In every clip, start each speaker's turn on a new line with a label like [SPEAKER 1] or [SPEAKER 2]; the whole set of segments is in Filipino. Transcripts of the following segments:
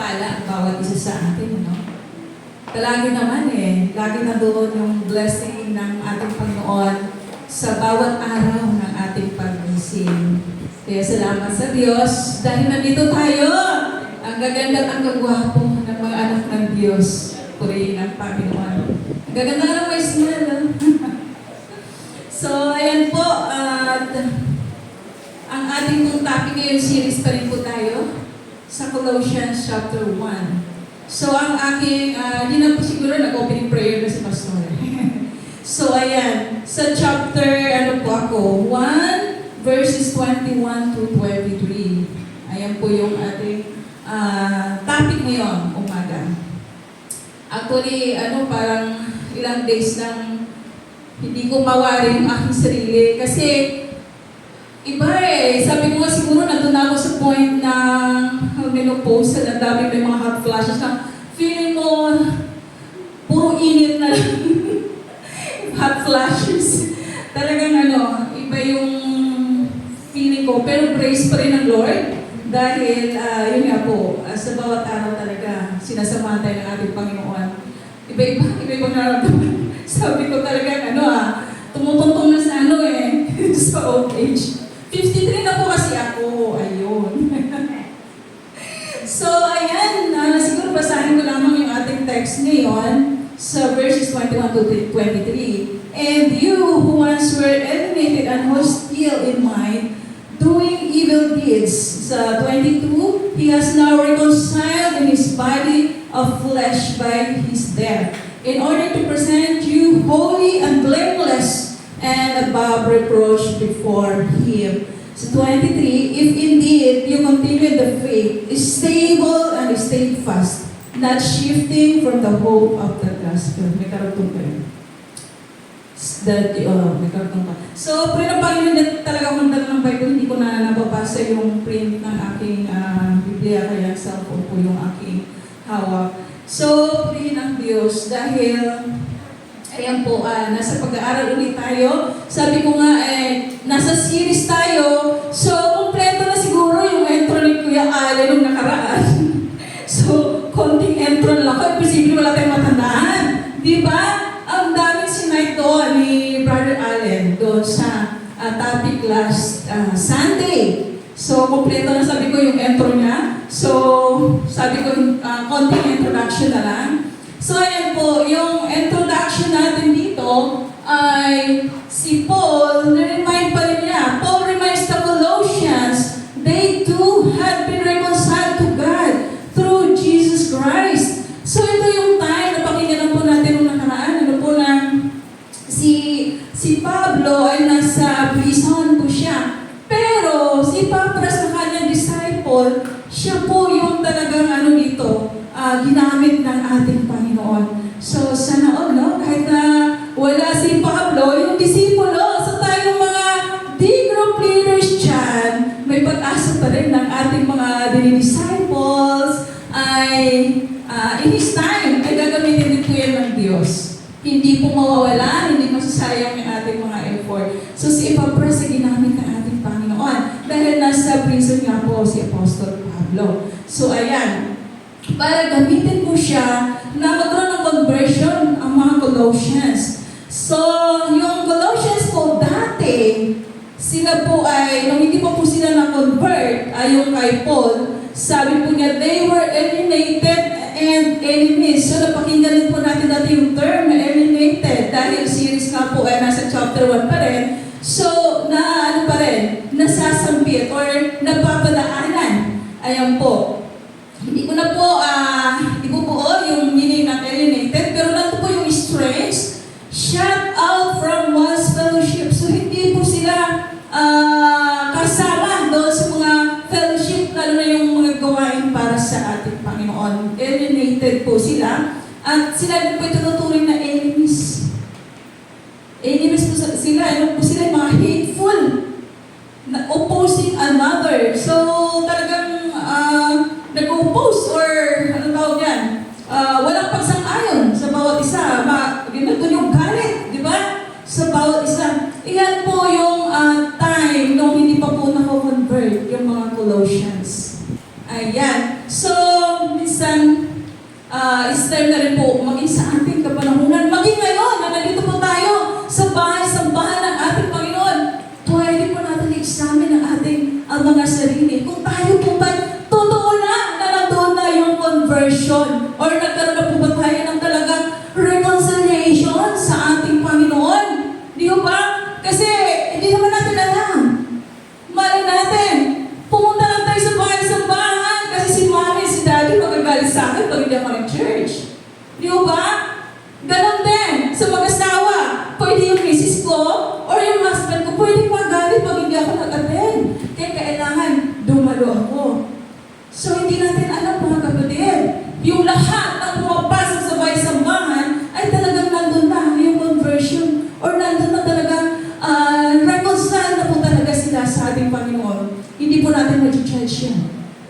[SPEAKER 1] pagpapala ang bawat isa sa atin, ano? Lagi naman lagi na doon yung blessing ng ating Panginoon sa bawat araw ng ating paggising. Kaya salamat sa Diyos dahil nandito tayo. Ang gaganda at ang gagwapo ng mga anak ng Diyos. Purihin ang Panginoon. Ang gaganda ng may smile. So, ayan po. At ang ating pong topic ngayon, series pa rin po tayo sa Colossians chapter 1. So, ang aking, hindi na po siguro nag-opening prayer na si Pastor. So, ayan. Sa chapter, po ako, 1 verses 21 to 23. Ayan po yung ating topic ngayon, umaga. Actually, parang ilang days lang hindi ko mawari yung aking sarili. Kasi, iba sabi ko nga siguro nandun na ako sa point na menopause, na dami may mga hot flashes na feeling mo, puro init na lang. Hot flashes. Talagang iba yung feeling ko. Pero praise pa rin ng Lord. Dahil, yun nga po, sa bawat araw talaga, sinasamahan tayo ng ating Panginoon. Iba-ibang nararamdaman. Sabi ko talaga, tumutuntong na sa sa old age. 53 na po kasi ako. Ayun. So, ayan, siguro basahin ko lamang yung ating text ngayon sa verses 21 to 23. And you who once were alienated and hostile in mind, doing evil deeds. Sa 22, He has now reconciled in His body of flesh by His death, in order to present you holy and blameless and above reproach before Him. So 23, if indeed you continue in the faith, is stable and steadfast, not shifting from the hope of the gospel. May karugtong pa yun. May karugtong pa. So, pray ng Panginoon, talaga akong dala ng Bible, hindi ko na nababasa yung print ng aking Biblia, kaya cellphone po yung aking hawak. So, prayin ang Diyos dahil ayan po, nasa pag-aaral ulit tayo. Sabi ko nga, nasa series tayo. So, kumpleto na siguro yung intro ni Kuya Ale nung nakaraan. So, konting intro lang ako. Posible wala tayong matandaan. Di ba? Ang daming sinight doon ni Brother Allen doon sa topic last Sunday. So, kumpleto na sabi ko yung intro niya. So, sabi ko, konting introduction na lang. So, ayan po, yung introduction natin dito ay si Paul, na-remind pa rin niya. Paul reminds the Colossians, they too had been reconciled to God through Jesus Christ. So, ito yung time na pakinggan po natin nung nakaraan. Si Pablo ay nasa prison po siya. Pero, si Papras na kanyang disciple, siya po yung talagang dito, ginamit ng ating Panginoon. So, sana all, kahit na wala si Pablo, yung disipulo, so tayong mga D-group leaders dyan, may pag-asa pa rin ng ating mga disciples ay in His time, ay gagamitin din po yan ng Diyos. Hindi po mawawala, hindi masasayang yung ating mga effort. So, si Epapras ay ginamit ng ating Panginoon dahil nasa prison nga po si Apostol Pablo. So, ayan, para gamitin mo siya na magkaroon ng conversion ang mga Colossians. So, yung Colossians po dati, sila po ay, nung hindi pa po sila na-convert, yung kay Paul, sabi po niya, they were alienated and enemies. So, napakinggan din po natin dati yung term, alienated, dahil series nga po ay nasa chapter 1 pa rin. So, pa rin, nasasambit or napapadaanan. Ayan po. Hindi ko na po ibubuo yung meaning ng alienated, pero nandito po yung strengths, shut out from one's fellowship. So, hindi po sila kasama doon sa mga fellowship, lalo na yung mga gawain para sa ating Panginoon. Alienated po sila. At sila din po ituturing na enemies. Enemies po sila. Ano po sila? Mga hateful. Na opposing another. So, talagang nag-oppose or ano tawag yan? Walang pagsang-ayon sa bawat isa. Ginagto yung galit, di ba? Sa bawat isa. Iyan po yung time nung hindi pa po nako-convert yung mga Colossians. Ayan. So, minsan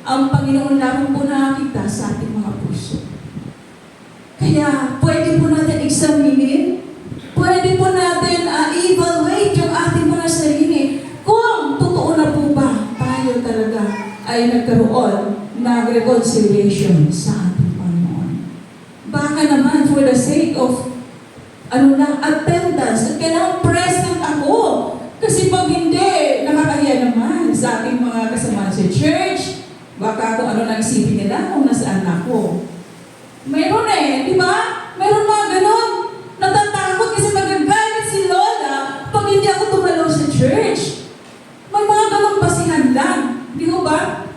[SPEAKER 1] ang Panginoon lamang po nakakita sa ating mga puso. Kaya pwede po natin examinin, pwede po natin evaluate yung ating mga sarili kung totoo na po ba tayo talaga ay nagkaroon ng reconciliation sa ating Panginoon. Baka naman for the sake of attendance, at kailangan present ako. Kasi pag hindi, nakakahiya naman sa ating mga kasama sa church. Baka kung ano nagsipin nila kung nasaan ako. Mayroon di ba? Mayroon mga ganon. Natatakot kasi magagalit si Lola pag hindi ako tumalo sa church. May mga ganon basihan lang. Di ba?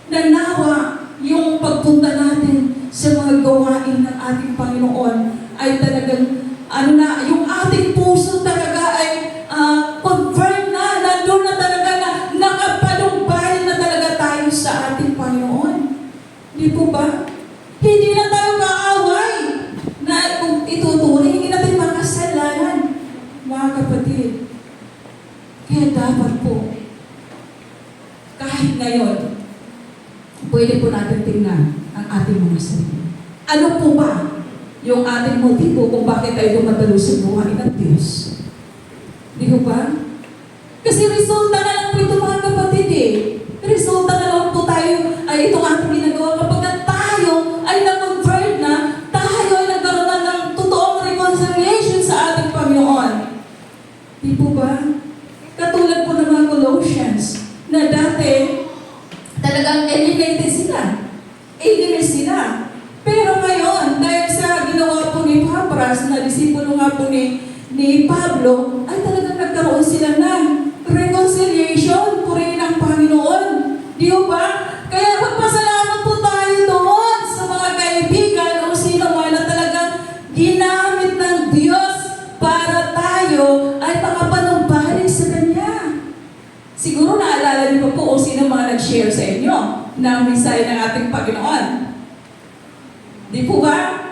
[SPEAKER 1] Nanawa yung pagpunta natin sa mga gawain ng ating Panginoon ay talagang yung ating puso talaga ay confirm na, nandun na talaga na nakapalumbay na talaga tayo sa ating Panginoon. Di po ba? Hindi na tayo kaaway na kung ituturing, hindi natin makasalanan, mga kapatid. Kaya dapat po, kahit ngayon, pwede po natin tingnan ang ating mga sarili. Ano po ba yung ating motibo kung bakit tayo dumadalo sa buhay ng Diyos? Di ba? Kasi resulta na lang po ito, mga kapatid Resulta na lang po tayo ay itong ating ginagawa kapag na tayo ay na-convert na, tayo ay nagkaroon na ng totoong reconciliation sa ating Panginoon. Di po ba? Katulad po ng mga Colossians na dati talagang alienated sila. Ignorant sila. Pero ngayon, dahil sa ginawa po ni Papras, na disipulo nga po ni Pablo, ay talagang nagkaroon sila ng reconciliation, purihin ang Panginoon. Di ba? Kaya magpasalamat po tayo doon sa mga kaibigan o sino man na talagang ginamit ng Diyos para tayo ay makapanumbalik sa Kanya. Siguro naalala niyo po kung sino mga nag-share sa inyo ng mensahe ng ating Panginoon. Di po ba?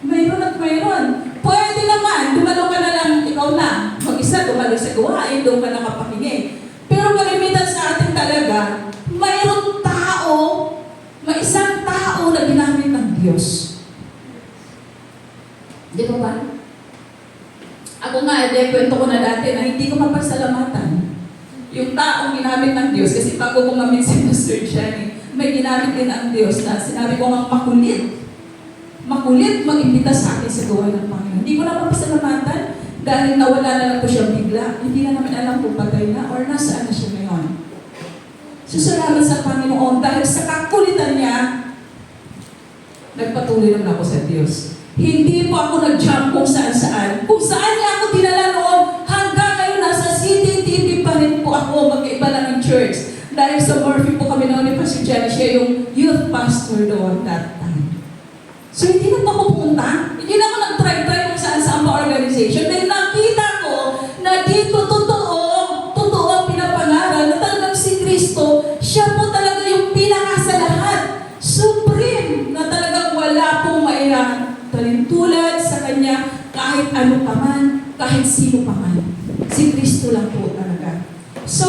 [SPEAKER 1] Mayroon at mayroon. Pwede naman, dumalo ka na lang, ikaw na. Mag-isa, dumalo sa gawain, doon ka nakapakinig. Pero kalimitan sa atin talaga, mayroong tao, may isang tao na ginamit ng Diyos. Di ba ba? Ako nga, kwento ko na dati na hindi ko mapasalamatan. Yung taong ginamit ng Diyos, kasi bago ko mamit si Pastor Johnny, may ginamit din ang Diyos na sinabi ko nga makulit mag-imbita sa akin sa gawa ng Panginoon. Hindi ko na mapasalamatan dahil nawala na lang po siya bigla. Hindi na namin alam kung patay na or nasaan na siya ngayon. So, salamat sa Panginoon dahil sa kakulitan niya, nagpatuloy naman ako sa Diyos. Hindi po ako nag-jump kung saan-saan. Kung saan niya ako dinala noon, hanggang ngayon nasa CTTV pa rin po ako, magkaiba lang ng church. Dahil sa Murphy po kami noon ni Pastor Jenny, siya yung youth pastor doon that time. So, hindi na ako pumunta. Hindi na ako nag-try kung saan-saan pa organization. Dahil nakita ko na dito totoo ang pinapangaral na talagang si Kristo, siya po talaga yung pinakasalahan. Supreme na talagang wala pong talintulad sa Kanya kahit ano pa man, kahit sino pa man. Si Kristo lang po talaga. So,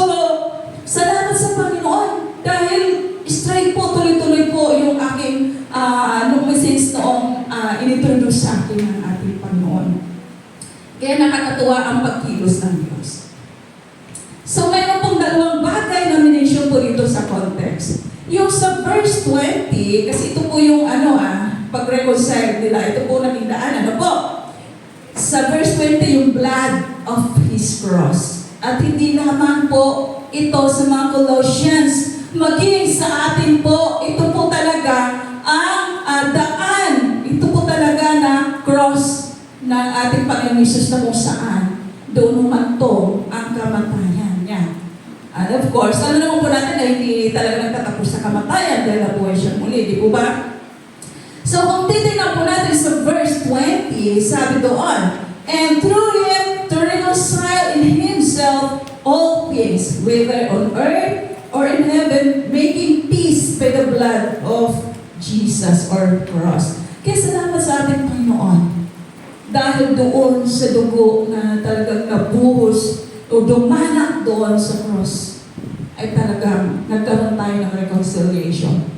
[SPEAKER 1] salamat sa Panginoon dahil straight po, tuloy-tuloy po yung aking message noong inintroduce sa akin ng ating Panginoon. Kaya nakakatuwa ang pagkilos ng Diyos. So, mayroon pong dalawang bagay na minention po dito sa context. Yung sa verse 20, kasi ito po yung pag-reconcile nila, ito po naging daan. Ano po? Sa verse 20, yung blood of His cross. At hindi lamang po ito sa mga Colossians, maging sa atin po, ito po talaga ang daan. Ito po talaga na cross ng ating Panginoon Jesus na kung saan doon humanto ang kamatayan niya. And of course, alam naman po natin na hindi talaga nagtatapos sa kamatayan dahil nabuhay siya muli, di po ba? So kung titignan po natin sa verse 20, sabi doon, and through Him to reconcile in Himself all things, whether on earth or in heaven, making peace by the blood of Jesus or cross. Kaya salamat sa ating Panginoon. Dahil doon sa dugo na talagang nabuhos o dumanak doon sa cross, ay talagang nagkaroon tayo ng reconciliation.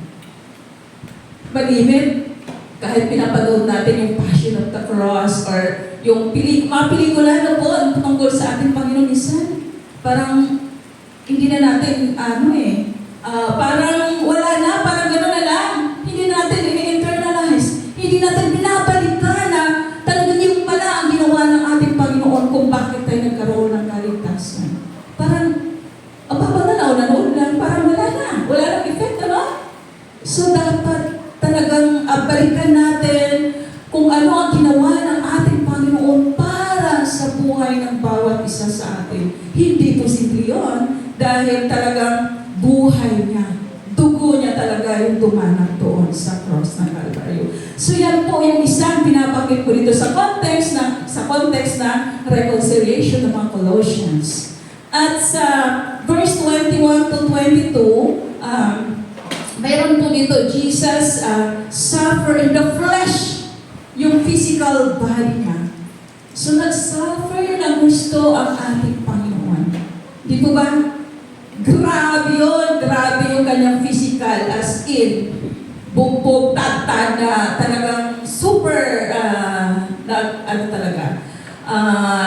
[SPEAKER 1] Malimit, kahit pinapanood natin yung Passion of the Cross or yung mga pelikula na po tungkol sa ating Panginoon minsan, parang hindi na natin, parang wala na, parang gano'n na lang. Hindi natin i-internalize. Hindi natin binabalikan na talagang yung pala ang ginawa ng ating Panginoon kung bakit tayo nagkaroon ng kaligtasan. Parang, nanood lang, parang wala nang effect, ano? So dapat talagang balikan natin kung ano ang ginawa ng ating Panginoon para sa buhay ng bawat isa sa atin. Hindi posible yun dahil talagang buhay niya. Dugo niya talaga yung dumanang doon sa cross ng Calvary. So yan po yung isang pinapakit ko dito sa context ng reconciliation ng mga Colossians. At sa verse 21 to 22, mayroon po dito, Jesus suffer in the flesh, yung physical body niya. So nag-suffer ng gusto ang ating Panginoon. Di po ba? Grabe yung kanyang physical, as in, bugbog, tatad na talagang super,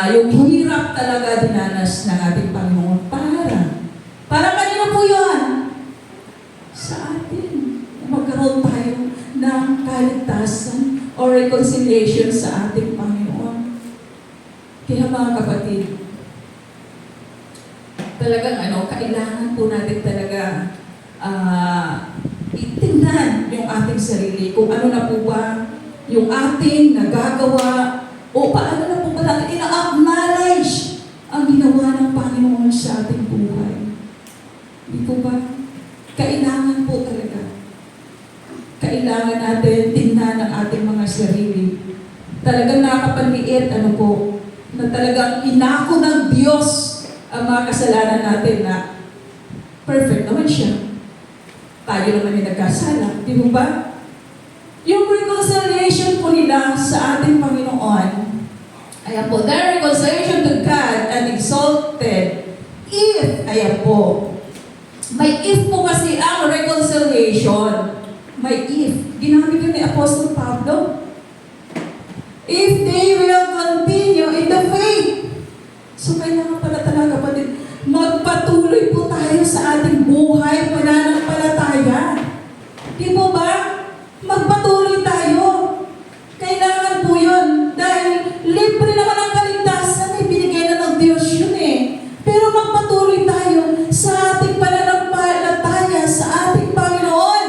[SPEAKER 1] yung hirap talaga dinanas ng ating Panginoon para kanino po yun? Sa atin. Magkaroon tayo ng kaligtasan o reconciliation sa ating Panginoon. Kaya mga kapatid, talagang kailangan po natin talaga itingnan yung ating sarili, kung ano na po ba yung ating nagagawa o paano na po ba natin ina-acknowledge ang ginawa ng Panginoon sa ating buhay. Di po ba? Kailangan po talaga. Kailangan natin tingnan ang ating mga sarili. Talagang nakakapanliit, na talagang inako ng Diyos ang mga kasalanan natin na perfect naman siya. Tayo naman yung nagkasala. Di mo ba? Yung reconciliation po nila sa ating Panginoon, ayan po, their reconciliation to God and exalted if, ayan po, may if po kasi ang reconciliation. May if. Ginamit yun ni Apostle Pablo. If they will continue in the faith. So kailangan pala talaga kapatid, magpatuloy po tayo sa ating buhay, pananampalataya. Di po ba? Magpatuloy tayo. Kailangan po yun. Dahil libre naman ang kaligtasan, binigay na ng Diyos yun Pero magpatuloy tayo sa ating pananampalataya sa ating Panginoon.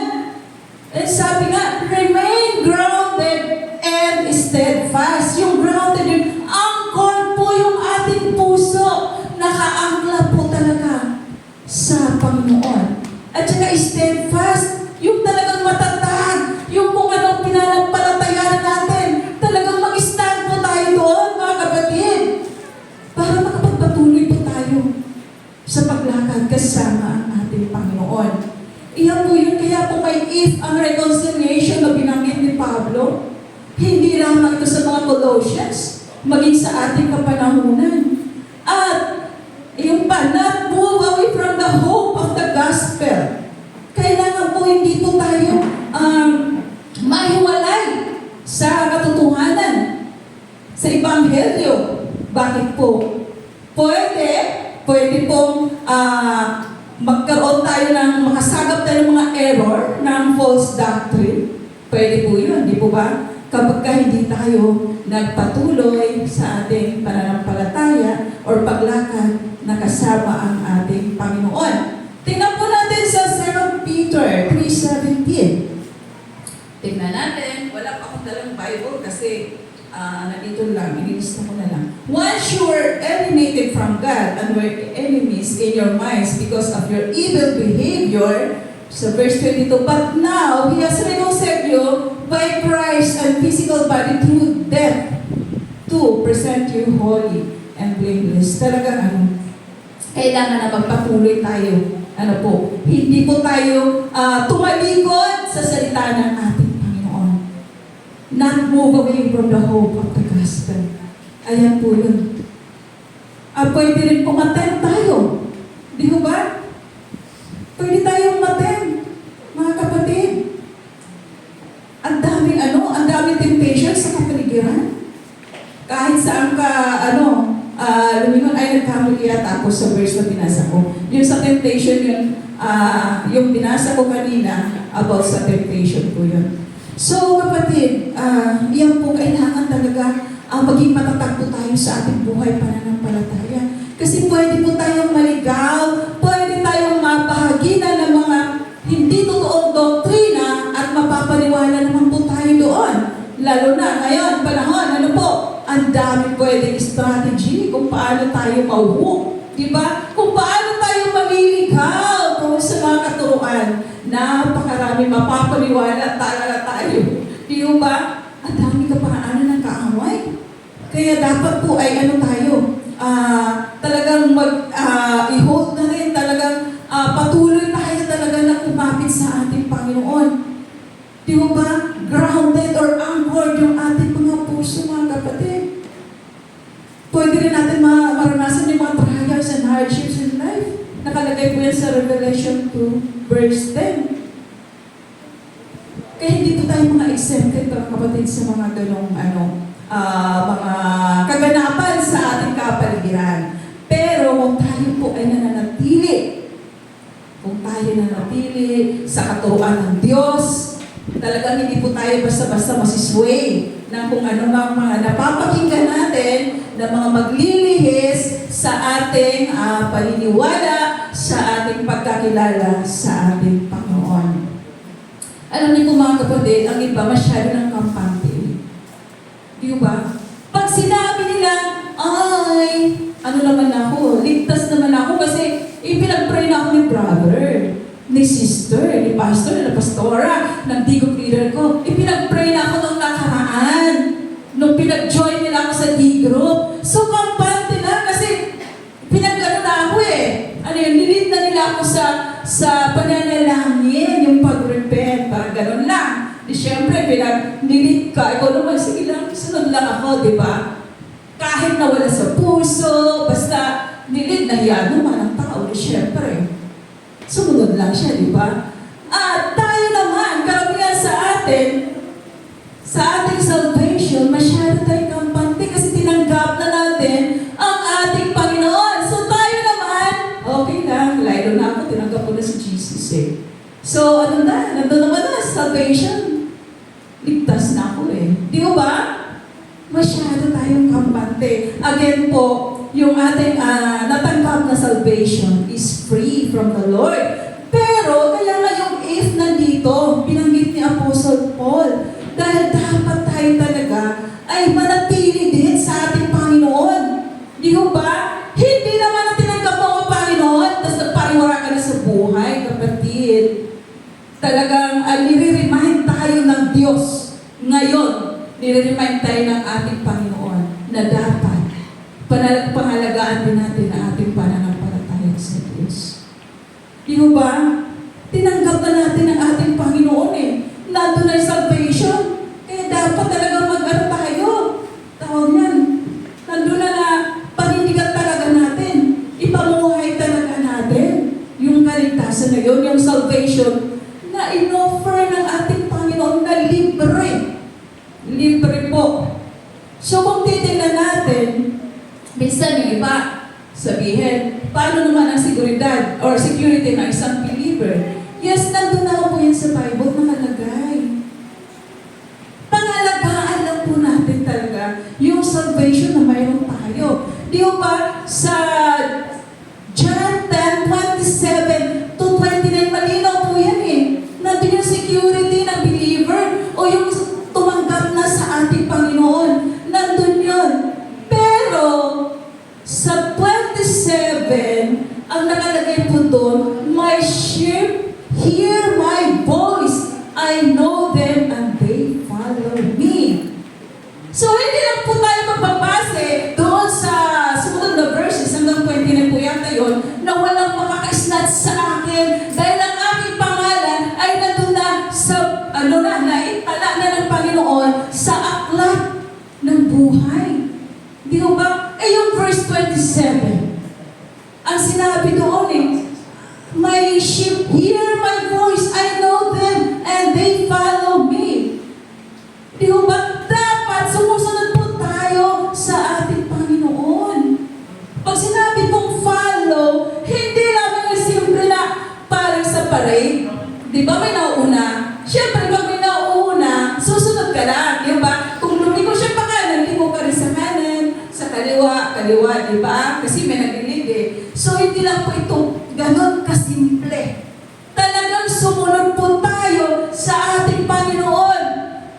[SPEAKER 1] And sabi nga, remain grounded and steadfast. Yung grounded, yung anchor po yung ating puso. Nakaangkla po talaga sa Panginoon. At saka steadfast, yung talagang matatag, yung kung anong pinanampalatayaan natin, talagang mag-stand po tayo doon, mga kapatid, para makapagpatuloy po tayo sa paglakad kasama ang ating Panginoon. Iyan po yun, kaya po may if ang reconciliation na binanggit ni Pablo, hindi lamang ito sa mga Colossians, maging sa ating kapanahunan. At yung pa, not move away from the hope of the gospel. Kailangan po hindi po tayo mahiwalay sa katotohanan, sa Ebanghelyo. Bakit po? Pwede pong magkaroon tayo makasagap tayo ng mga error ng false doctrine. Pwede po yun, di po ba? Kapag hindi tayo nagpatuloy sa ating pananampalataya or paglakad na kasama ang ating Panginoon. Tingnan po natin sa 2 Peter 3:17. Tingnan natin, wala pa akong dalang Bible kasi nandito lang, inilista ko na lang. Once you were alienated from God and were enemies in your minds because of your evil behavior, sa verse 22, but now He has reconciled you by Christ and physical body through death to present you holy and blameless. Talaga kailangan na magpatuloy tayo. Hindi po tayo tumalikod sa salita ng ating Panginoon. Not move away from the hope of the gospel. Ayan po yun. Pwede rin pumaten tayo. Di ba? temptation sa kapaligiran. Kahit saan ka, lumingon ay nagkamali yata ako sa verse na binasa ko. Yung sa temptation yun, yung binasa ko kanina about sa temptation ko yun. So kapatid, yan po kailangan talaga maging matatag po tayo sa ating buhay pananampalataya. Kasi pwede po tayong maligaw, pwede tayong mapahaginan ng mga hindi totoong doktrina at mapapaniwala naman po tayo doon. Lalo na ngayon, panahon, ang dami pwedeng strategy kung paano tayo mauhok. Diba? Kung paano tayo maliligaw kung sa mga katuruan. Napakarami mapapaniwala talaga tayo. Di ba? Ang dami ka paano ng kaaway. Kaya dapat po ay tayo, talagang i-hold na rin, talagang patuloy tayo talaga na kumapit sa ating Panginoon. Di ba? Grounded or anchored yung ating mga puso, mga kapatid. Pwede rin natin maranasan yung mga trials and hardships in life. Nakalagay po yan sa Revelation 2, verse 10. Kaya hindi po tayo mga exempted, mga kapatid, sa mga ganong mga kaganapan sa ating kapaligiran. Pero kung tayo po ay nananatili sa katuruan ng Diyos, talagang hindi po tayo basta-basta masisway ng kung ano mga napapakinggan natin na mga maglilihis sa ating paniniwala, sa ating pagkakilala sa ating Panginoon. Alam niyo po mga kapatid, ang iba masyado ng kampante. Di ba? Pag sinabi nila, ay, naman ako, ligtas naman ako kasi ipinag-pray na ako ni brother, ni sister, ni pastor, ni pastora, ng D-group leader ko. Ipinag-pray na ako nung nakaraan, nung pinag-join nila ako sa D-group. So, kampante na kasi pinag-ano na ako nilid na nila ako sa pananalangin, yung pag-repent, parang ganun lang. Di syempre, nilid ka, ikaw naman, sige lang, sunod lang ako, di ba? Kahit nawala sa puso, basta nilid na yan naman ang tao, di syempre. Sumunod lang siya, di ba? At tayo naman, karamihan sa ating salvation, masyado tayong kampante kasi tinanggap na natin ang ating Panginoon. So tayo naman, okay lang, lalo na ako, tinanggap ko na si Jesus So nandun naman na, salvation. Ligtas na ako Di ba? Masyado tayong kampante. Again po, yung ating natanggap na salvation is free from the Lord. Pero, kaya nga yung if nandito, binanggit ni Apostle Paul, dahil dapat tayo talaga ay manatili din sa ating Panginoon. Di ba? Hindi naman na tinanggap mo ang Panginoon, tapos nagpariwara ka na sa buhay, kapatid. Talagang nire-remind tayo ng Diyos. Ngayon, nire-remind tayo ng ating Panginoon na dapat pangalagaan din natin ang ating pananampalataya sa Diyos. Di ba? Tinanggap na natin ang ating Panginoon Nandun na yung salvation. Kaya dapat talaga tayo. Tawag yan. Nandun na panindigan talaga natin. Ipamuhay talaga natin. Yung kaligtasan na yun, yung salvation na in-offer ng ating Panginoon na libre. Libre po. So kung titingnan natin, minsan yung iba, sabihin, paano naman ang seguridad or security ng isang believer? Yes, nandun na po yan sa Bible, nakalagay. Pangalagaan lang po natin talaga yung salvation na mayroon tayo. Di ba sa John 10:27 to 29, malinaw po yan nandun yung security ng believer o yung tumanggap na sa ating Panginoon. Nandun yun. Pero, sa 27, ang nakalagay po doon, my sheep hear my voice. I know them and they follow me. So, hindi lang po tayo magbabase doon sa sumunod na verses hanggang 29 po yata yun, na walang makaka-snatch sa akin dahil ang aking pangalan ay nandun na sa, naitala na ng Panginoon sa aklat ng buhay. Di ba? Yung verse 27, ang sinabi doon my sheep hear my voice, I know them, and they follow me. Di ba? kaliwa, di ba? Kasi may naglilig eh. So, hindi lang po ito ganun kasimple. Talagang sumunod po tayo sa ating Panginoon.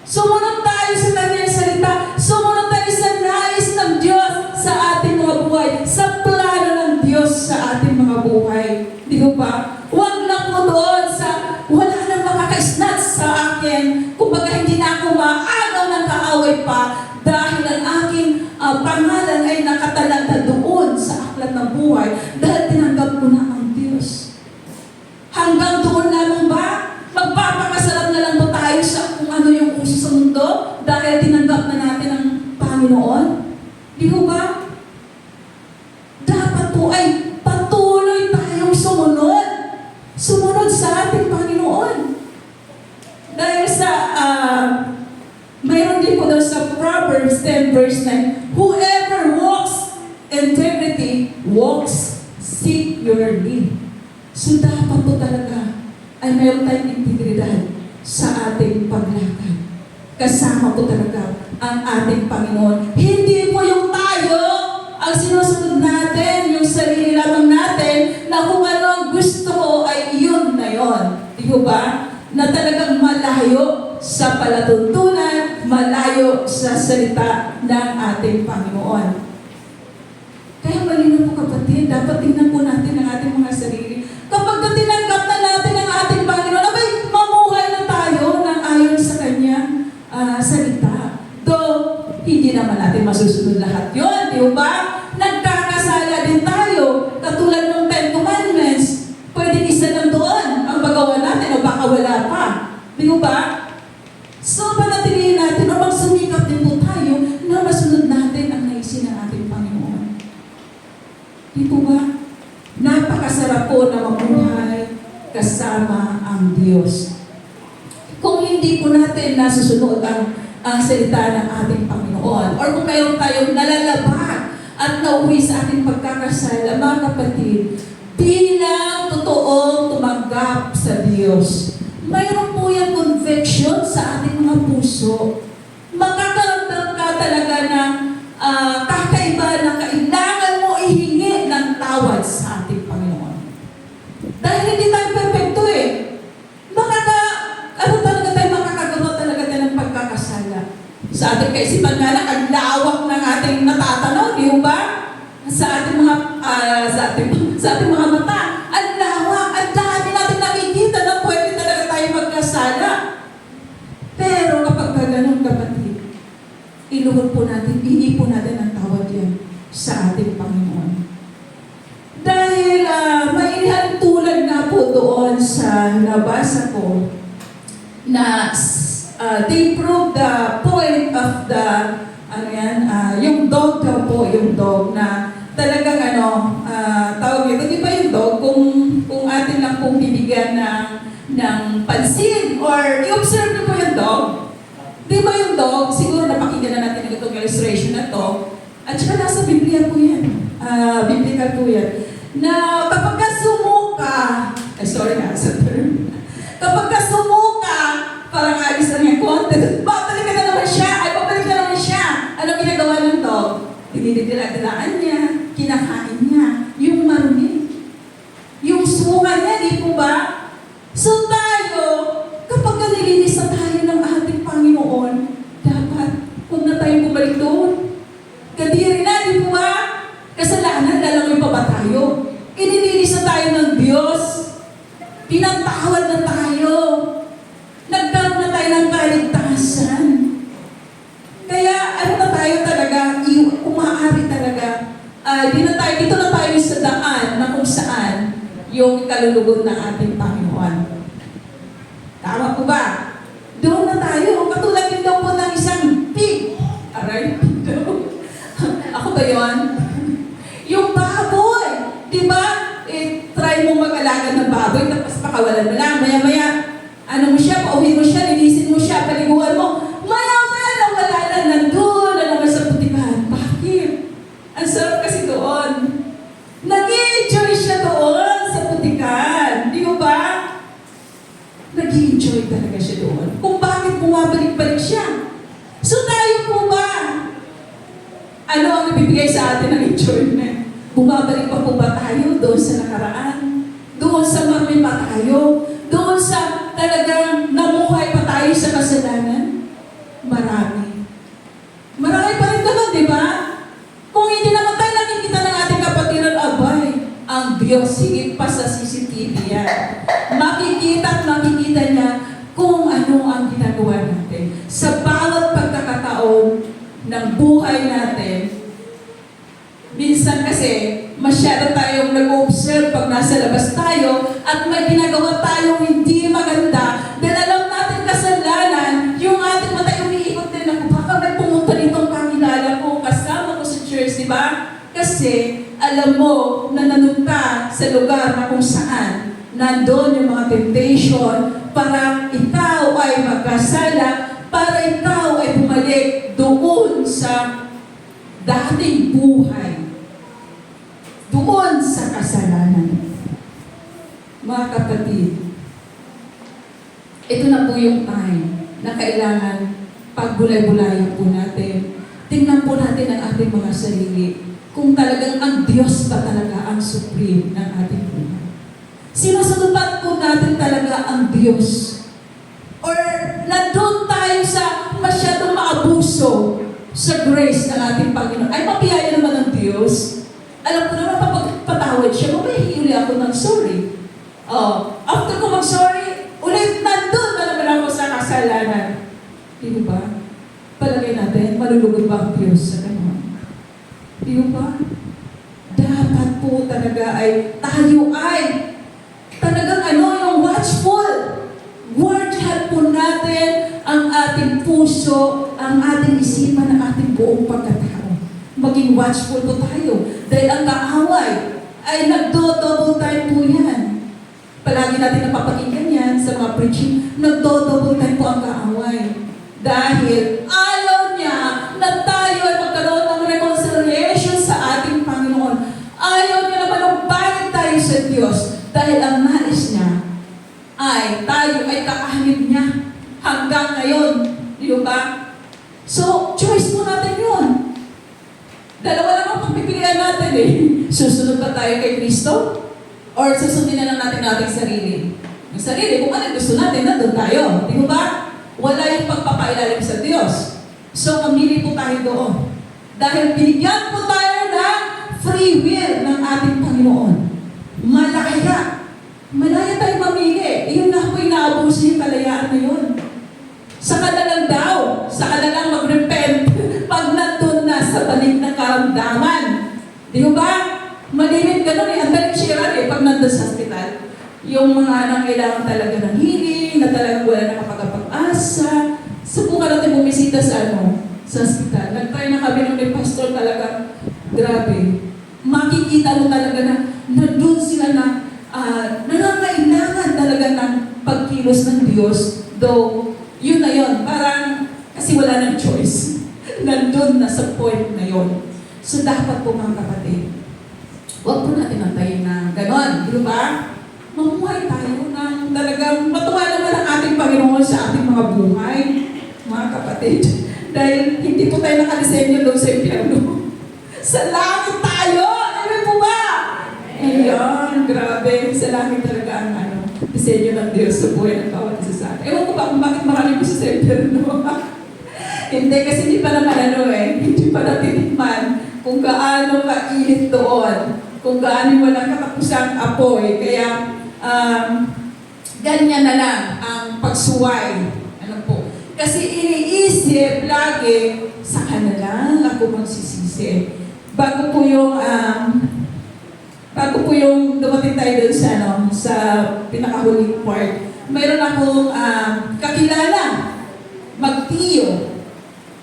[SPEAKER 1] Sumunod tayo sa Kanyang salita. Sumunod tayo sa nais ng Diyos sa ating mga buhay. Sa plano ng Diyos sa ating mga buhay. Di ba? Huwag lang po doon sa wala nang makaka-snatch sa akin. Kumbaga hindi na ako maagaw ng kaaway pa dahil ang aking pangalan ay nakatalanta doon sa aklat ng buhay dahil tinanggap ko na ang Diyos. Hanggang doon lamang ba? Magpapakasarap na lang ba tayo sa kung ano yung uso sa mundo dahil tinanggap na natin ang Panginoon? Di ba? Dapat po ay patuloy tayong sumunod. Sumunod sa ating Panginoon. Dahil sa, mayroon din po daw sa Proverbs 10 verse 9, whoever walks integrity walks securely. So dapat po talaga ay mayroon tayong integridad sa ating paglakad. Kasama po talaga ang ating Panginoon. Hindi po yung tayo ang sinusunod natin, yung sarili lamang natin, na kung ano ang gusto ko ay yun na yun. Di ba? Na talagang malayo sa palatuntunan, malayo sa salita ng ating Panginoon. Kaya malinaw po kapatid, dapat tingnan po natin ang ating mga sarili. Kapag tinanggap na natin ang ating Panginoon, abay, mamuhay na tayo ng ayon sa Kanyang salita. Though, hindi naman natin masusunod lahat yun, di ba? Nagkakasala din tayo, katulad ng 10 Commandments. Pwede isa lang doon ang magawa natin o baka wala pa. Di ba? So, panatilihin natin o magsumikap din po tayo na masunod natin ang naisin ng ating Panginoon. Di ba? Napakasarap po na mabuhay kasama ang Diyos. Kung hindi po natin nasusunod ang salita ng ating Panginoon, or kung mayroon tayong nalalabag at nauwi sa ating pagkakasala, mga kapatid, bilang totoong tumanggap sa Diyos, mayroon po yung conviction sa ating mga puso. Makakaramdam ka talaga ng kakaiba na kailangan mo ihingi ng tawad sa ating Panginoon. Dahil hindi tayo perfecto eh. Makakagawa talaga tayo ng pagkakasala. Sa ating kaisipan nga lang, ang lawak ng ating natatanaw, di ba? Sa ating mga mata, ang lawak, ang dami natin nakikita na pwede talaga tayo magkasala. Pero kapag ganun, kapatid, iluhod po natin, hindi po natin ang tawad yan sa ating Panginoon. Dahil may tulad nga po doon sa nabasa ko na they prove the point of the yung dog daw po, yung dog na talagang tawag nito, di ba yung dog, kung atin lang pong bibigyan ng pansin or i-observe niyo po yung dog. Di ba yung dog, siguro napakinggan na natin itong illustration na to, at saka nasa Biblia po yan, biblical po yan, na kapag ka sumuka, sa term, kapag ka sumuka, parang alis na niya konti, babalik na naman siya. Ano ginagawa ng dog? Dinidila-dilaan niya, kinakain niya, yung marumi, yung suka niya, di po ba? So tayo, kapag nilinis na tayo ng ating Panginoon, dapat huwag na tayong bumalik doon. Kadiri na, di po ba? Kasalanan, lalangoy pa ba tayo? Inilinis na tayo ng Diyos. Pinatawad na tayo. Nagkaroon na tayo ng kaligtasan. Kaya ano na tayo talaga, umaari talaga, dito na tayo sa daan na kung saan yung kalulugod ng ating Panginoon. Tama po ba? Doon na tayo. Katulad din daw po ng isang pig. Aray, ako ba yun? Yung baboy. Diba? Try mo mag-alaga ng baboy, tapos pakawalan mo lang. Maya-maya, ano mo siya, pauwi mo siya, linisin mo siya, paliguan mo. Maya-maya lang, wala na, nandun na naman sa putikan. Bakit? Ang sarap kasi doon. Nag-i-enjoy siya doon sa putikan. Di ba? Nag-i-enjoy talaga siya doon. Kung bakit bumabalik-balik siya. So tayo po ba? Ano ang ibibigay sa sa atin ang enjoyment. Bumabalik pa po ba tayo doon sa nakaraan? Doon sa marami pa tayo? Doon sa talagang namuhay pa tayo sa kasalanan? Marami. Marami pa rin naman, di ba? Kung hindi naman tayo nakikita ng ating kapatiran, abay, ang Diyos, higit pa sa CCTV yan. Makikita at makikita niya kung ano ang ginagawa natin. Sa bawat pagkakataon ng buhay natin, minsan kasi, masyado tayong nag-observe pag nasa labas tayo at may ginagawa tayong hindi maganda dahil alam natin kasalanan, yung ating mata umiikot din ako, baka may pumunta ditong kakilala ko, kasama ko sa church, di ba? Kasi alam mo na nandun ka sa lugar na kung saan nandun yung mga temptation para ikaw ay magkasala, para ikaw ay bumalik doon sa dating buhay, doon sa kasalanan. Mga kapatid, ito na po yung time na kailangan pagbulay-bulayan po natin. Tingnan po natin ang ating mga sarili kung talagang ang Diyos ba talaga ang supreme ng ating buhay. Sinusunod po natin talaga ang Diyos. Or nandun tayo sa masyadong maabuso sa grace ng ating Panginoon. Ay, mapiyaya naman ng Diyos. Alam ko naman, patawad siya, mapahiuli ako ng sorry. After ko mag-sorry, ulit nandun na naman ako sa kasalanan. Di ba? Palagay natin, malulugod ba ang Diyos sa ganun? Di ba? Dapat po talaga ay tayo ay talagang yung watchful. Guardian po natin ang ating puso, ang ating isipan, ang ating buong pagkatao. Maging watchful po tayo. Dahil ang kaaway ay nagdo-double time po yan. Palagi natin napapakinggan yan sa mga preaching. Nagdo-double time po ang kaaway. Dahil ayaw niya na tayo ay magkaroon ng reconciliation sa ating Panginoon. Ayaw niya na manumbalik tayo sa Diyos. Dahil ang nais niya ay tayo ay kakahanib niya hanggang ngayon. Di ba? So, choice po natin yun. Dalawa naman pagpipilian natin eh. Susunod ba tayo kay Kristo? Or susundin na lang natin ating sarili? Yung sarili, kung ano gusto natin, nandun tayo. Di ba? Wala yung pagpapailalim sa Diyos. So, mamili po tayo doon. Dahil binigyan po tayo ng free will ng ating Panginoon. Malaya. Malaya tayo mamili. Iyon na po yung naabuso yung kalayaan na yun. Saka na lang daw. Saka na lang mag-repent pag nandun na sa balik ng karamdaman. Di ba? Malimit ganun eh. Ang daling share eh pag nandun sa hospital. Yung mga nangailangan talaga ng healing, na talagang wala na makakapag-asa. Subukan natin bumisita sa hospital. Nag-try na kami ng pastor talaga. Grabe. Makikita mo talaga na nandun sila na nangangailangan talaga ng pagkilos ng Diyos. Though, yun na yun. Parang, kasi wala nang choice. Nandun na sa point na yun. So, dapat po mga kapatid, huwag po natin antayin na ganon. Di ba? Mamuhay tayo ng talagang matuwa naman ang ating Panginoon sa ating mga buhay. Mga kapatid. Dahil hindi po tayo nakadisenyo doon sa impyerno. Sa langit tayo! Alam po ba? Ayan, grabe. Sa langit talaga ang disenyo ng Diyos sa buhay ng bawat isa sa atin. Ewan ko ba kung bakit marami po sa impyerno? Hindi, kasi hindi pa naman hindi pa natitikman kung gaano kainit doon, kung gaano walang katapusang apoy. Kaya, ganyan na lang ang pagsuway. Ano po? Kasi iniisip lagi, sa kanila ako magsisisi. Bago po yung dumating tayo doon sa pinakahuling part, mayroon akong kakilala, magtiyo.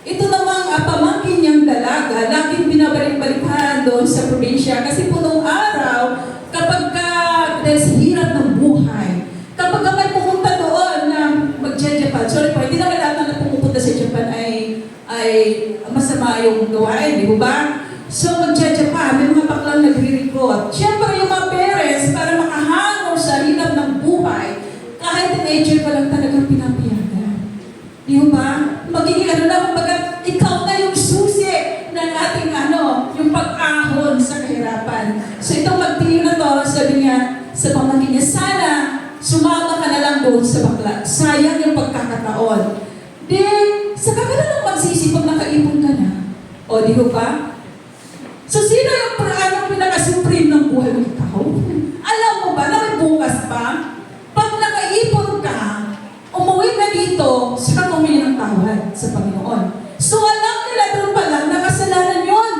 [SPEAKER 1] Ito namang pamangkin niyang dalaga, laging binabalik-balikan doon sa probinsya. Kasi po nung araw, kapag dahil sa hirap ng buhay, kapag may pumunta doon na mag-Japan, sorry po, hindi naman lahat na pumupunta sa Japan ay masama yung gawain, di ba? So mag-Japan, may mga baklang nagre-recruit. Siyempre yung mga parents, para makahango sa hirap ng buhay, kahit teenager pa lang talagang pinapayagan. Di ba? Magiging kumbaga, ikaw na yung susi ng ating yung pamangkin niya, sana sumama ka na lang doon sa bakla. Sayang yung pagkakataon. Then, saka ka na lang magsisipag nakaipon ka na. O, di ko ba? So, sino yung anong pinaka-supreme ng buhay mo? Ikaw? Alam mo ba na may bukas pa? Pag nakaipon ka, umuwi ka dito, saka kumili ng tawad sa Panginoon. So, alam nila doon pa lang, nakasalanan yun.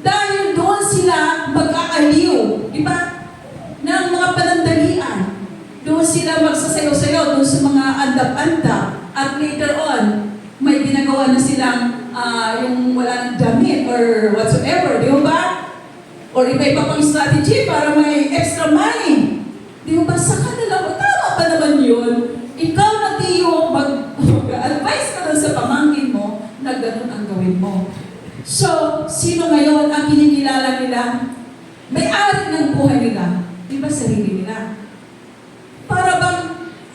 [SPEAKER 1] Dahil doon sila mag-aaliw, di ba? Ng mga panandalian. Doon sila magsasayaw-sayaw, doon sa mga andap-andap. At later on, may ginagawa na silang yung wala ng damit or whatsoever, di ba? Or iba-iba pang strategy para may extra money. Di ba? Sa kanila, tama pa naman yun. Ikaw na tiyo, mag-advise ka doon sa pamangkin mo na ganun ang gawin mo. So, sino ngayon ang kinikilala nila? May-ari ng buhay nila. Di ba sarili nila? Para bang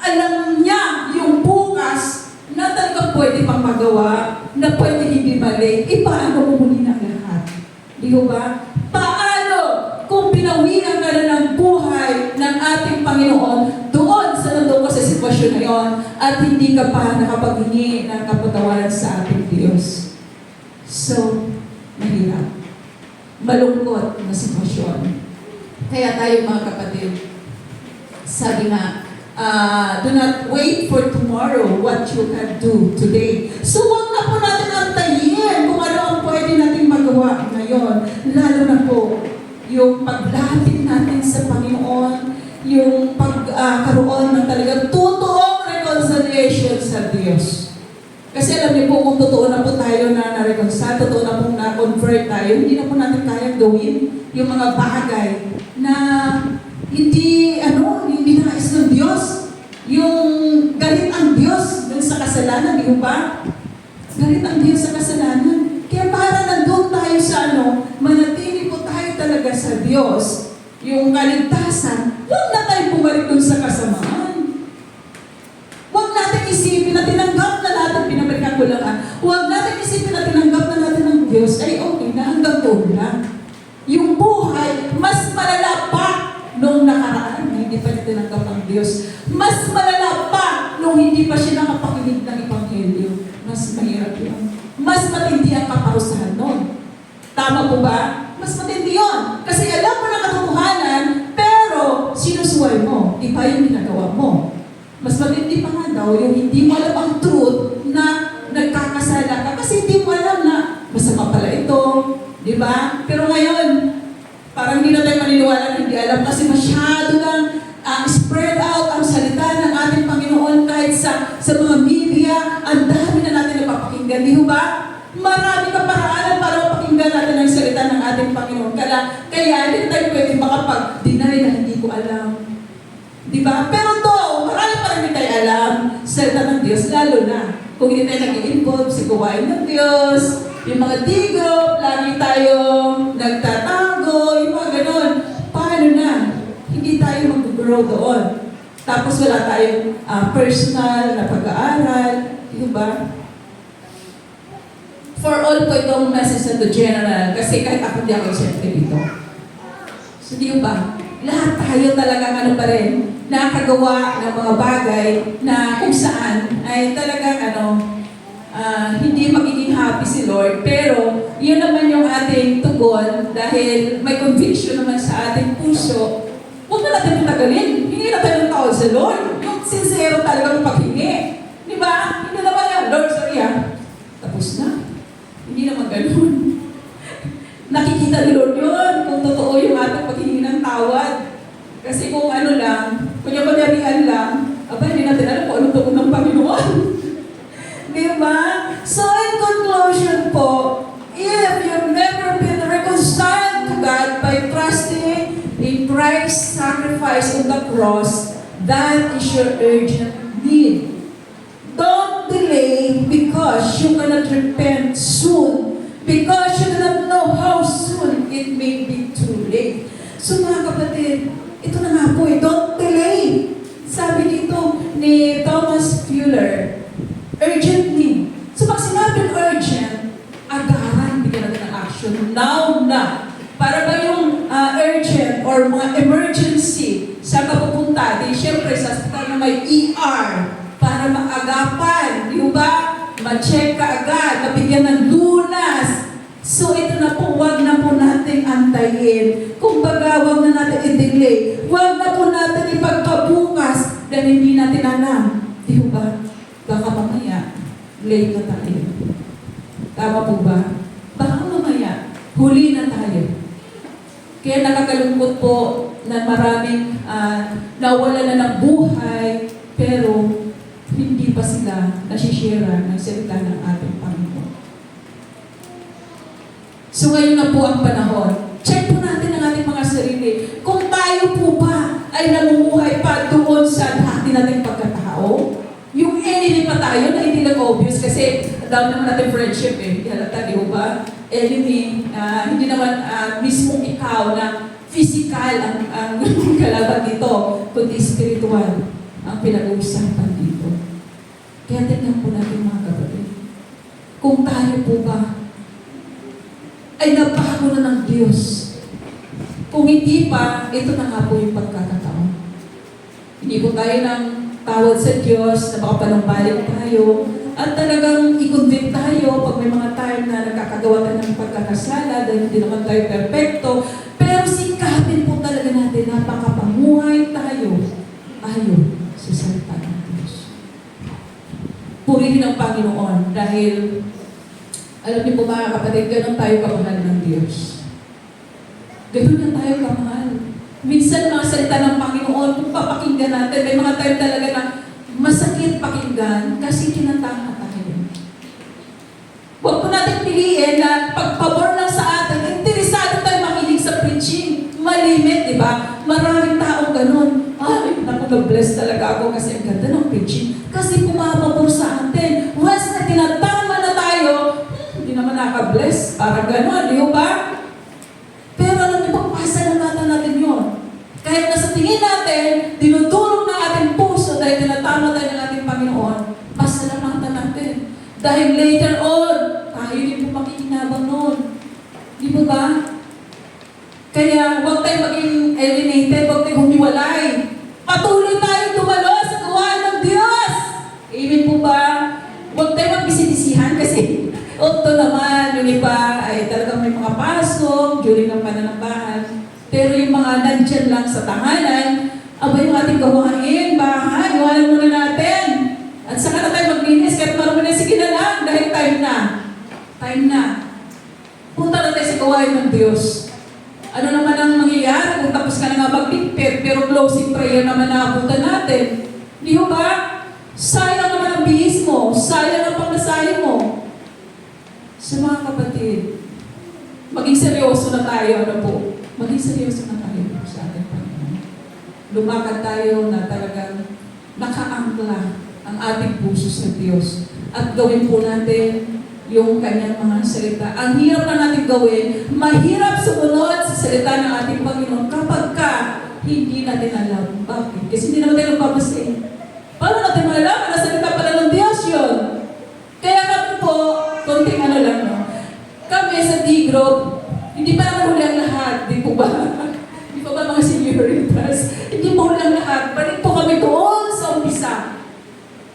[SPEAKER 1] alam niya yung bukas na talagang pwede pang magawa, na pwede hindi balik, paano mo muli ng lahat? Di ba? Paano kung pinawian ka na ng buhay ng ating Panginoon doon sa nandun ka sa sitwasyon na yon at hindi ka pa nakapaghingi ng kapatawaran sa ating Diyos? So, mahirap. Malungkot na sitwasyon. Kaya tayo mga kapatid, sabi nga, do not wait for tomorrow what you can do today. So, huwag na po natin antayin kung ano ang pwede natin magawa ngayon. Lalo na po, yung paglapit natin sa Panginoon, yung pagkaroon ng talagang totoong reconciliation sa Diyos. Kasi alam niyo po, kung totoo na po tayo na na-reconcile, totoo na po na-convert tayo, hindi na po natin kayang gawin yung mga bagay na hindi nais ng Diyos. Yung galit ang Diyos dun sa kasalanan, di ba? Galit ang Diyos sa kasalanan. Kaya para nandun tayo sa manatili po tayo talaga sa Diyos. Yung kaligtasan, huwag na tayo bumalik dun sa kasamaan. Huwag natin isipin na tinanggap na natin, pinabalikan ko lang huwag natin isipin na tinanggap na natin ng Diyos, ay okay na, hanggang doon lang. Yung buhay, mas malala pa nung nakaraan na hindi pa niya tinanggap ang Diyos. Mas malala pa nung hindi pa siya nakapakinig ng Ebanghelyo. Mas mahirap yun. Mas matindi ang kaparusahan nun. Tama po ba? Mas matindi yun. Kasi alam mo na katotohanan, pero sinusuway mo. Iba yung ginagawa mo. Mas matindi pa nga daw yung hindi mo alam ang truth na nagkakasala ka. Kasi hindi mo alam na masama pala ito. Diba? Pero ngayon, parang hindi na tayo maniniwala, hindi alam kasi masyado lang spread out ang salita ng ating Panginoon kahit sa mga media, ang dami na natin napapakinggan. Di ba? Marami ka paraan para mapakinggan natin ang salita ng ating Panginoon. Kaya hindi tayo pwede makapag-deny na hindi ko alam. Di ba? Pero marami pa rin hindi tayo alam salita ng Diyos, lalo na kung hindi tayo nag-i-involve sa gawain ng Diyos, yung mga D-group, lagi tayong nagtatago, yung mga ganon. Paano na? Hindi tayo mag-grow doon. Tapos wala tayong personal na pag-aaral. Di ba? For all po itong message na to general, kasi kahit ako di ako siyempre dito. So di ba? Lahat tayo talagang pa rin, nakagawa ng mga bagay na kung saan ay talagang hindi magiging happy si Lord. Pero yun naman yung ating tugon dahil may conviction naman sa ating puso. Huwag na natin patagalin. Hindi na tayo ng tawad sa Lord. Yung sincero talagang paghingi. Di ba? Hindi naman yan, Lord, sorry tapos na. Hindi naman ganun. Nakikita ni Lord yun kung totoo yung ating paghingi ng tawad. Kasi kung lang, kunya-kunyarihan lang, hindi natin alam kung anong tugon ng Panginoon. Diba? So in conclusion po, if you've never been reconciled to God by trusting in Christ's sacrifice on the cross, that is your urgent need. Don't delay because you cannot repent soon, because you do not know how soon it may be too late. So mga kapatid, ito na nga po don't delay. Sabi dito ni Thomas Fuller, urgent need. So pag sinabing urgent, agaran, bigyan natin ng action. Now na. Para ba yung urgent or mga emergency sa Saan ka pupunta? Di syempre sa hospital na may ER para maagapan, di ba? Ma-check ka agad, mabigyan ng lunas. So ito na po, wag na po natin antayin. Kumbaga, wag na natin i-delay. Wag na po natin ipagpabukas dahil hindi natin alam. Di ba? Baka mamaya, late na tayo. Tama po ba? Baka mamaya, huli na tayo. Kaya nakakalungkot po na maraming nawala na ng buhay, pero hindi pa sila nasishira ng salita ng ating Panginoon. So ngayon na po ang panahon. Check po natin ang ating mga sarili. Kung tayo po ba ay namumuhay pa doon sa dati nating pagkatao, yung enemy pa tayo na hindi lang obvious kasi daw naman natin friendship eh. Halata, di ba? Enemy, hindi naman mismong ikaw na physical ang kalaban dito, kundi spiritual ang pinag-uusapan dito. Kaya tingnan po natin mga kapatid. Kung tayo po ba ay nabago na ng Diyos. Kung hindi pa, ito na nga po yung pagkakataon. Hindi po tayo ng tawad sa Diyos na baka panumbalik tayo at talagang i-convict tayo pag may mga time na nakakagawa tayo ng pagkakasala dahil hindi naman tayo perfecto. Pero sikapin po talaga natin na makapamuhay tayo ayon sa salita ng Diyos. Purihin ang Panginoon dahil alam niyo po mga kapatid, ganun tayo kamahal ng Diyos. Ganun na tayo kamahal. Minsan mga salita ng Panginoon, kung papakinggan natin, may mga time talaga na masakit pakinggan kasi tinatama tayo. Huwag po natin piliin na pagpabor lang sa atin, interesado tayo makinig sa preaching. Malimit, di ba? Maraming taong ganun. Ay, naku-bless talaga ako kasi ang ganda ng preaching. Kasi pumapabor sa atin. Once na tinatama na tayo, hindi naman naka-bless. Parang ganun, di ba? Pero alam niyo, pagpasalamatan natin yun. Kahit nasa tingin natin, dinudulog ng ating puso dahil tinatama tayo ng ating Panginoon, pasalamatan natin. Dahil later on, tayo din po makikinabang noon. Di ba ba? Kaya huwag tayo maging alienated, huwag tayo humiwalay. Patuloy tayo dumalo sa gawain ng Diyos. Amen po ba? Huwag tayo magbisi-bisihan kasi ito naman, yung iba ay talagang may mga pasok during ng pananambahan. Pero yung mga nandyan lang sa tahanan, aba yung ating gawain, bahay, gawain muna natin. At saka na tayo maglinis, kahit marami na, sige na lang, dahil time na. Time na. Punta na tayo sa gawain ng Diyos. Ano naman ang mangyayari kung tapos ka na nga magligpit, pero closing prayer naman nakapunta natin. Di ba? Sayang naman ang bihis mo, sayang ang pagmasahe mo. Sa mga kapatid, maging seryoso na tayo, ano po? Maging seryoso na tayo sa ating Panginoon. Lumakad tayo na talagang nakaangkla ang ating puso sa Diyos. At gawin po natin yung kanyang mga salita. Ang hirap na natin gawin, mahirap sumunod sa salita ng ating Panginoon kapag hindi natin alam. Bakit? Kasi hindi naman tayo nagpapasa. Paano natin malalaman na salita pala ng Diyos yun? Kaya kami po, konting ano lang, no? Kami sa D-Group, hindi pa naman huli ang lahat, di po ba? Di po ba mga senioritas? Hindi po huli ang lahat. Balik po kami doon sa umpisa.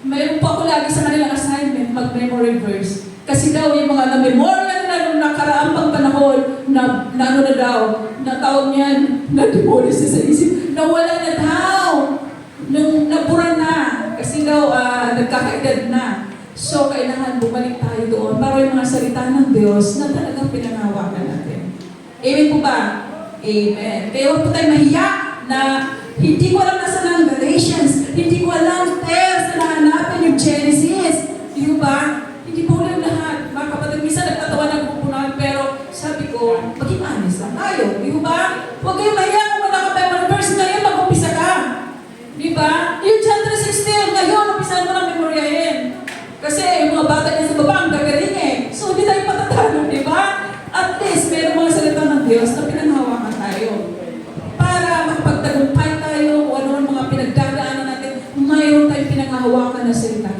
[SPEAKER 1] Mayroon po ako lagi sa kanilang assignment, mag-memory verse. Kasi daw yung mga na-memorial na nung nakaraang pang panahon, na ano na daw, na tawag niyan, na-demolish sa isip, nawala na daw, nung nabura na, kasi daw nagkakaedad na. So, kailangan bumalik tayo doon para yung mga salita ng Diyos na talagang pinangawakan natin. Amen po ba? Amen. Kaya huwag po tayo mahiya na hindi ko alam nasa ng Galatians, hindi ko alam text na hanapin yung Genesis. Di ba? Hindi po ulit lahat. Mga kapatid, minsan nagtatawa ng grupo namin, pero sabi ko, maging honest lang tayo. Di ba? Huwag kayong mahiya kung wala ka tayo verse ngayon, mag-umpisa ka. Di ba? Yung John 3:16, ngayon, umpisahan mo na memoryahin. Kasi yung mga bata niya sa baba, ang gagaling eh. So, hindi tayo patatalo, di ba? At least, meron mga salita ng Diyos na pinanghawakan tayo. Para makapagtagumpay tayo, kung ano ang mga pinagdadaanan natin, mayroon tayong pinanghawakan na salita